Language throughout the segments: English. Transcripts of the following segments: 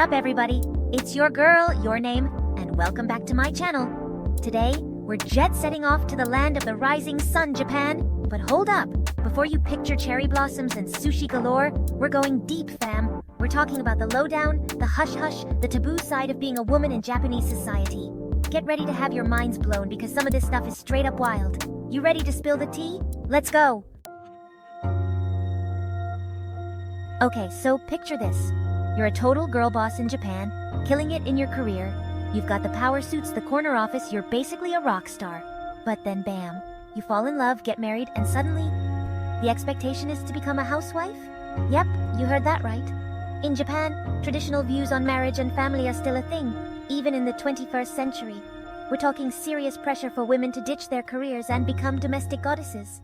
up, everybody? It's your girl, your name, and welcome back to my channel. Today, we're jet-setting off to the land of the rising sun, Japan. But hold up, before you picture cherry blossoms and sushi galore, we're going deep, fam. We're talking about the lowdown, the hush-hush, the taboo side of being a woman in Japanese society. Get ready to have your minds blown because some of this stuff is straight up wild. You ready to spill the tea? Let's go! Okay, so picture this. You're a total girl boss in Japan, killing it in your career. You've got the power suits, the corner office, you're basically a rock star. But then bam, you fall in love, get married, and suddenly, the expectation is to become a housewife? Yep, you heard that right. In Japan, traditional views on marriage and family are still a thing, even in the 21st century. We're talking serious pressure for women to ditch their careers and become domestic goddesses.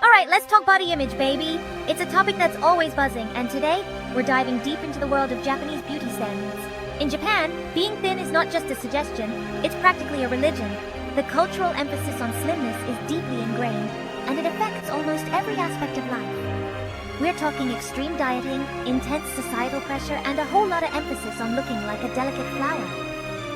Alright, let's talk body image, baby. It's a topic that's always buzzing, and today, we're diving deep into the world of Japanese beauty standards. In Japan, being thin is not just a suggestion, it's practically a religion. The cultural emphasis on slimness is deeply ingrained, and it affects almost every aspect of life. We're talking extreme dieting, intense societal pressure, and a whole lot of emphasis on looking like a delicate flower.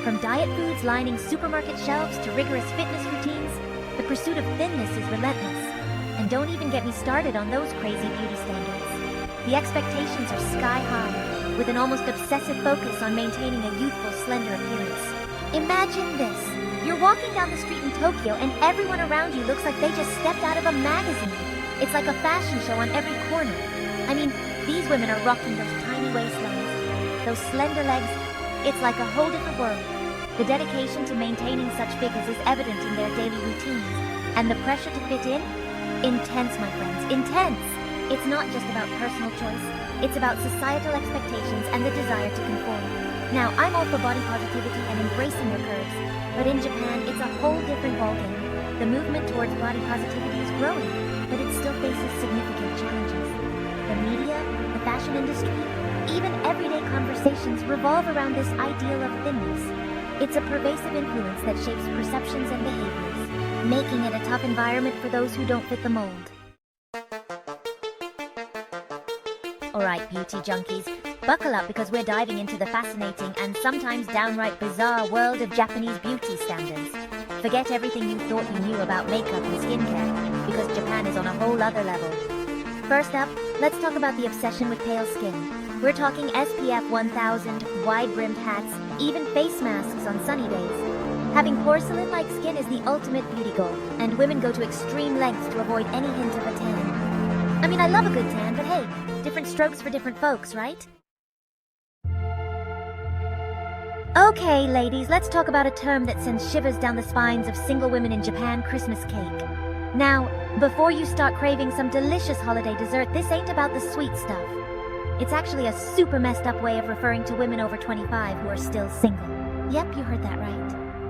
From diet foods lining supermarket shelves to rigorous fitness routines, the pursuit of thinness is relentless. And don't even get me started on those crazy beauty standards. The expectations are sky high, with an almost obsessive focus on maintaining a youthful, slender appearance. Imagine this. You're walking down the street in Tokyo and everyone around you looks like they just stepped out of a magazine. It's like a fashion show on every corner. I mean, these women are rocking those tiny waistlines, those slender legs. It's like a whole different world. The dedication to maintaining such figures is evident in their daily routines. And the pressure to fit in? Intense, my friends, intense! It's not just about personal choice, it's about societal expectations and the desire to conform. Now, I'm all for body positivity and embracing your curves, but in Japan, it's a whole different ballgame. The movement towards body positivity is growing, but it still faces significant challenges. The media, the fashion industry, even everyday conversations revolve around this ideal of thinness. It's a pervasive influence that shapes perceptions and behaviors, making it a tough environment for those who don't fit the mold. Alright, beauty junkies, buckle up because we're diving into the fascinating and sometimes downright bizarre world of Japanese beauty standards. Forget everything you thought you knew about makeup and skincare, because Japan is on a whole other level. First up, let's talk about the obsession with pale skin. We're talking SPF 1000, wide-brimmed hats, even face masks on sunny days. Having porcelain-like skin is the ultimate beauty goal, and women go to extreme lengths to avoid any hint of a tan. I mean, I love a good tan, but hey, different strokes for different folks, right? Okay, ladies, let's talk about a term that sends shivers down the spines of single women in Japan: Christmas cake. Now, before you start craving some delicious holiday dessert, this ain't about the sweet stuff. It's actually a super messed up way of referring to women over 25 who are still single. Yep, you heard that right.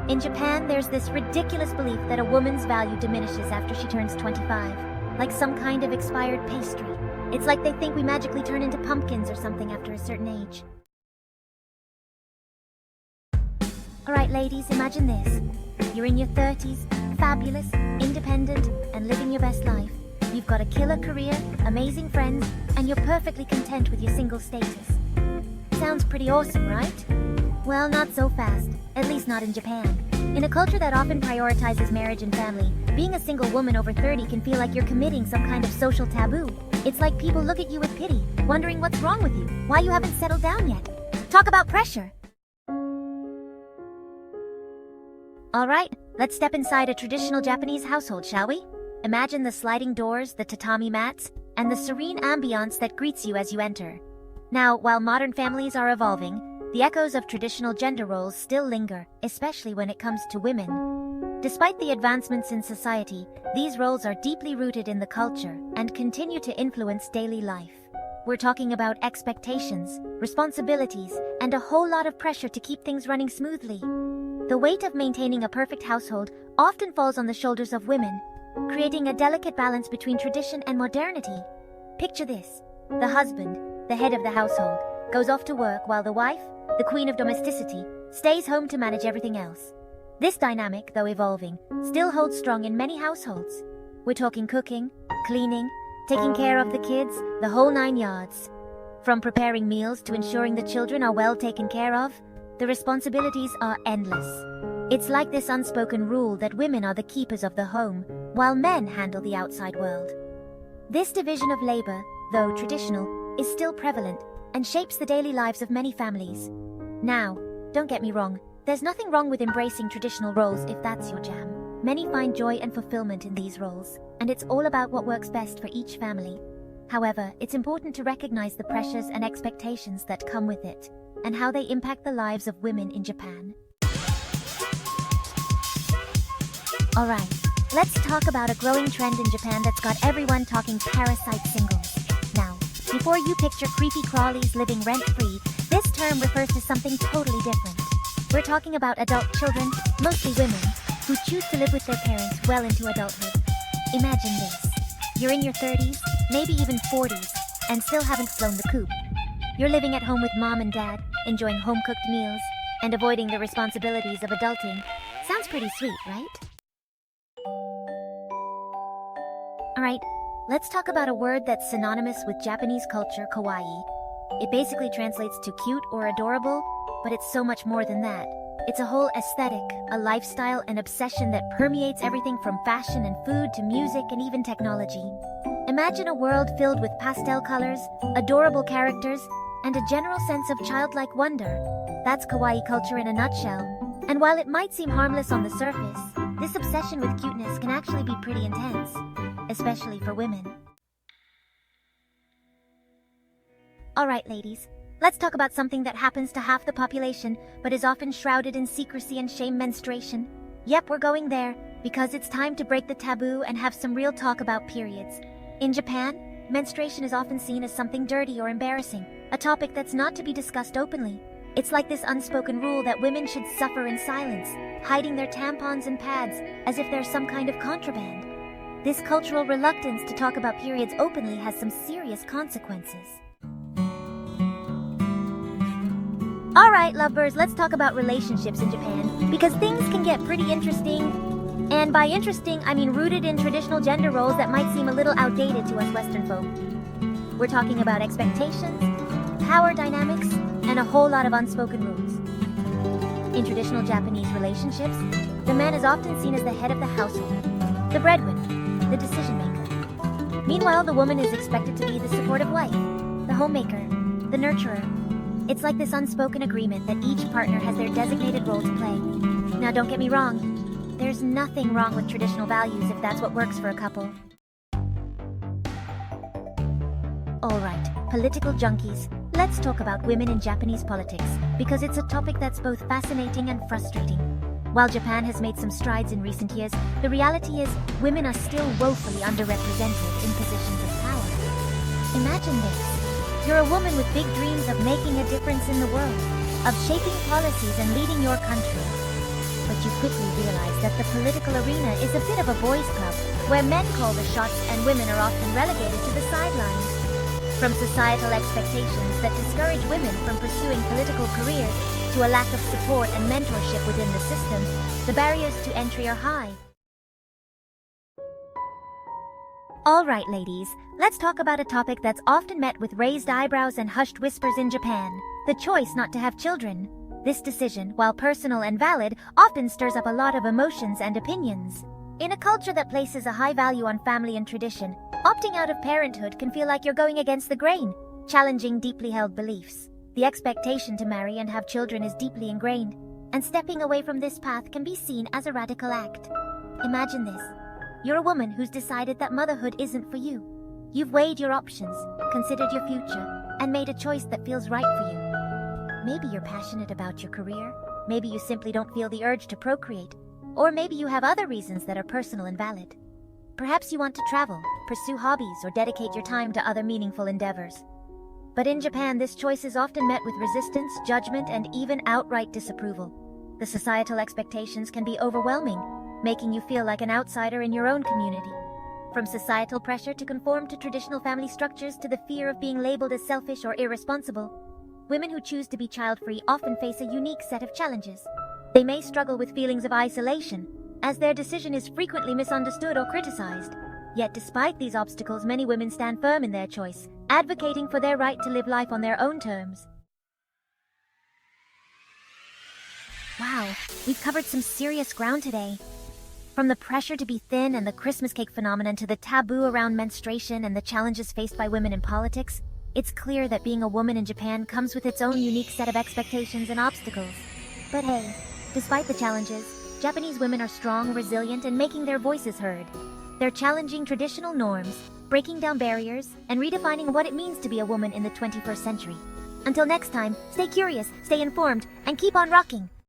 In Japan, there's this ridiculous belief that a woman's value diminishes after she turns 25, like some kind of expired pastry. It's like they think we magically turn into pumpkins or something after a certain age. Alright ladies, imagine this. You're in your 30s, fabulous, independent, and living your best life. You've got a killer career, amazing friends, and you're perfectly content with your single status. Sounds pretty awesome, right? Well, not so fast, at least not in Japan. In a culture that often prioritizes marriage and family, being a single woman over 30 can feel like you're committing some kind of social taboo. It's like people look at you with pity, wondering what's wrong with you, why you haven't settled down yet. Talk about pressure! Alright, let's step inside a traditional Japanese household, shall we? Imagine the sliding doors, the tatami mats, and the serene ambiance that greets you as you enter. Now, while modern families are evolving, the echoes of traditional gender roles still linger, especially when it comes to women. Despite the advancements in society, these roles are deeply rooted in the culture and continue to influence daily life. We're talking about expectations, responsibilities, and a whole lot of pressure to keep things running smoothly. The weight of maintaining a perfect household often falls on the shoulders of women, creating a delicate balance between tradition and modernity. Picture this. The husband, the head of the household, goes off to work while the wife, the queen of domesticity, stays home to manage everything else. This dynamic, though evolving, still holds strong in many households. We're talking cooking, cleaning, taking care of the kids, the whole 9 yards. From preparing meals to ensuring the children are well taken care of, the responsibilities are endless. It's like this unspoken rule that women are the keepers of the home, while men handle the outside world. This division of labor, though traditional, is still prevalent and shapes the daily lives of many families. Now, don't get me wrong, there's nothing wrong with embracing traditional roles if that's your jam. Many find joy and fulfillment in these roles, and it's all about what works best for each family. However, it's important to recognize the pressures and expectations that come with it, and how they impact the lives of women in Japan. Alright, let's talk about a growing trend in Japan that's got everyone talking Parasite singles. Now, before you picture creepy crawlies living rent-free, this term refers to something totally different. We're talking about adult children, mostly women, who choose to live with their parents well into adulthood. Imagine this. You're in your 30s, maybe even 40s, and still haven't flown the coop. You're living at home with mom and dad, enjoying home-cooked meals, and avoiding the responsibilities of adulting. Sounds pretty sweet, right? Alright, let's talk about a word that's synonymous with Japanese culture, kawaii. It basically translates to cute or adorable, but it's so much more than that. It's a whole aesthetic, a lifestyle, an obsession that permeates everything from fashion and food to music and even technology. Imagine a world filled with pastel colors, adorable characters, and a general sense of childlike wonder. That's kawaii culture in a nutshell. And while it might seem harmless on the surface, this obsession with cuteness can actually be pretty intense, especially for women. Alright, ladies. Let's talk about something that happens to half the population, but is often shrouded in secrecy and shame: menstruation. Yep, we're going there, because it's time to break the taboo and have some real talk about periods. In Japan, menstruation is often seen as something dirty or embarrassing, a topic that's not to be discussed openly. It's like this unspoken rule that women should suffer in silence, hiding their tampons and pads as if they're some kind of contraband. This cultural reluctance to talk about periods openly has some serious consequences. Alright, lovebirds, let's talk about relationships in Japan, because things can get pretty interesting. And by interesting, I mean rooted in traditional gender roles that might seem a little outdated to us Western folk. We're talking about expectations, power dynamics, and a whole lot of unspoken rules. In traditional Japanese relationships, the man is often seen as the head of the household, the breadwinner, the decision maker. Meanwhile, the woman is expected to be the supportive wife, the homemaker, the nurturer. It's like this unspoken agreement that each partner has their designated role to play. Now, don't get me wrong, there's nothing wrong with traditional values if that's what works for a couple. Alright, political junkies, let's talk about women in Japanese politics, because it's a topic that's both fascinating and frustrating. While Japan has made some strides in recent years, the reality is women are still woefully underrepresented in positions of power. Imagine this. You're a woman with big dreams of making a difference in the world, of shaping policies and leading your country. But you quickly realize that the political arena is a bit of a boys' club, where men call the shots and women are often relegated to the sidelines. From societal expectations that discourage women from pursuing political careers, to a lack of support and mentorship within the system, the barriers to entry are high. Alright, ladies, let's talk about a topic that's often met with raised eyebrows and hushed whispers in Japan: the choice not to have children. This decision, while personal and valid, often stirs up a lot of emotions and opinions. In a culture that places a high value on family and tradition, opting out of parenthood can feel like you're going against the grain, challenging deeply held beliefs. The expectation to marry and have children is deeply ingrained, and stepping away from this path can be seen as a radical act. Imagine this. You're a woman who's decided that motherhood isn't for you. You've weighed your options, considered your future, and made a choice that feels right for you. Maybe you're passionate about your career, maybe you simply don't feel the urge to procreate, or maybe you have other reasons that are personal and valid. Perhaps you want to travel, pursue hobbies, or dedicate your time to other meaningful endeavors. But in Japan, this choice is often met with resistance, judgment, and even outright disapproval. The societal expectations can be overwhelming, making you feel like an outsider in your own community. From societal pressure to conform to traditional family structures to the fear of being labeled as selfish or irresponsible, women who choose to be child-free often face a unique set of challenges. They may struggle with feelings of isolation, as their decision is frequently misunderstood or criticized. Yet despite these obstacles, many women stand firm in their choice, advocating for their right to live life on their own terms. Wow, we've covered some serious ground today. From the pressure to be thin and the Christmas cake phenomenon to the taboo around menstruation and the challenges faced by women in politics, it's clear that being a woman in Japan comes with its own unique set of expectations and obstacles. But hey, despite the challenges, Japanese women are strong, resilient, and making their voices heard. They're challenging traditional norms, breaking down barriers, and redefining what it means to be a woman in the 21st century. Until next time, stay curious, stay informed, and keep on rocking!